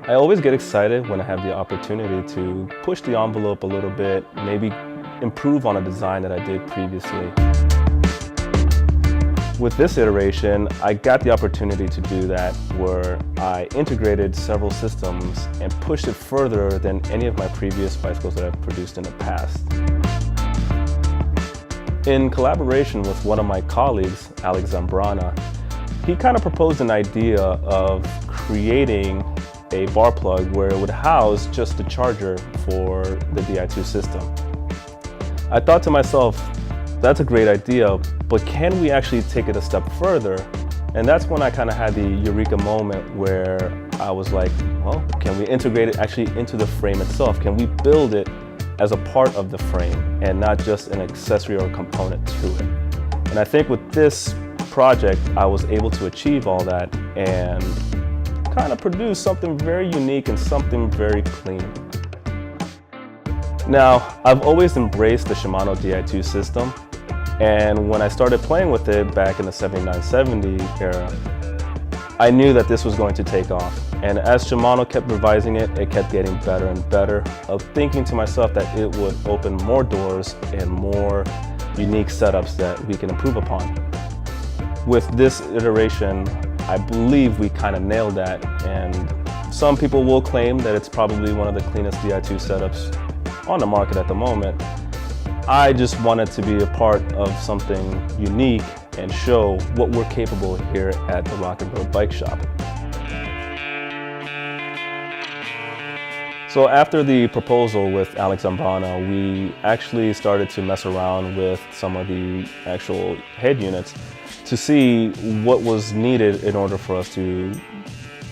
I always get excited when I have the opportunity to push the envelope a little bit, maybe improve on a design that I did previously. With this iteration, I got the opportunity to do that where I integrated several systems and pushed it further than any of my previous bicycles that I've produced in the past. In collaboration with one of my colleagues, Alex Zambrana, he kind of proposed an idea of creating a bar plug where it would house just the charger for the Di2 system. I thought to myself, that's a great idea, but can we actually take it a step further? And that's when I kind of had the eureka moment where I was like, well, can we integrate it actually into the frame itself? Can we build it as a part of the frame and not just an accessory or component to it? And I think with this project, I was able to achieve all that and kind of produce something very unique and something very clean. Now, I've always embraced the Shimano Di2 system, and when I started playing with it back in the 79-70 era, I knew that this was going to take off. And as Shimano kept revising it, it kept getting better and better, of thinking to myself that it would open more doors and more unique setups that we can improve upon. With this iteration, I believe we kind of nailed that, and some people will claim that it's probably one of the cleanest Di2 setups on the market at the moment. I just wanted to be a part of something unique and show what we're capable here at the Rock and Road Bike Shop. So after the proposal with Alex Zambrana, we actually started to mess around with some of the actual head units to see what was needed in order for us to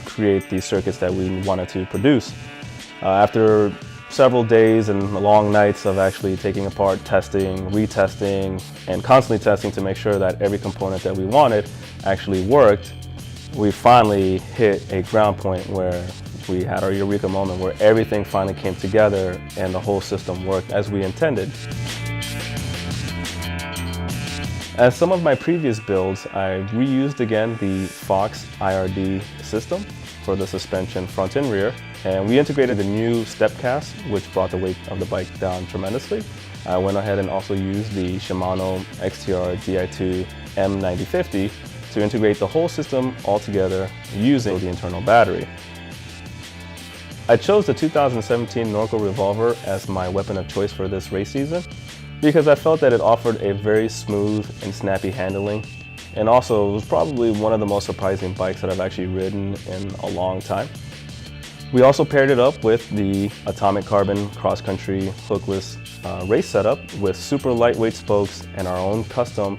create the circuits that we wanted to produce. After several days and long nights of actually taking apart, testing, retesting, and constantly testing to make sure that every component that we wanted actually worked, we finally hit a ground point where we had our eureka moment where everything finally came together and the whole system worked as we intended. As some of my previous builds, I reused again the Fox IRD system for the suspension front and rear, and we integrated the new step cast, which brought the weight of the bike down tremendously. I went ahead and also used the Shimano XTR Di2 M9050 to integrate the whole system all together using the internal battery. I chose the 2017 Norco Revolver as my weapon of choice for this race season because I felt that it offered a very smooth and snappy handling, and also it was probably one of the most surprising bikes that I've actually ridden in a long time. We also paired it up with the Atomic Carbon cross-country hookless race setup with super lightweight spokes and our own custom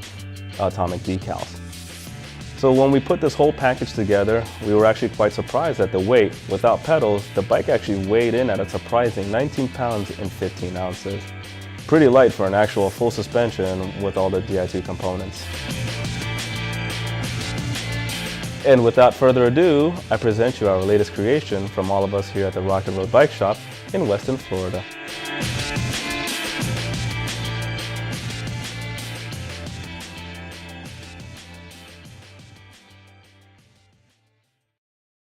Atomic decals. So when we put this whole package together, we were actually quite surprised at the weight. Without pedals, the bike actually weighed in at a surprising 19 pounds and 15 ounces. Pretty light for an actual full suspension with all the Di2 components. And without further ado, I present you our latest creation from all of us here at the Rock and Road Bike Shop in Weston, Florida.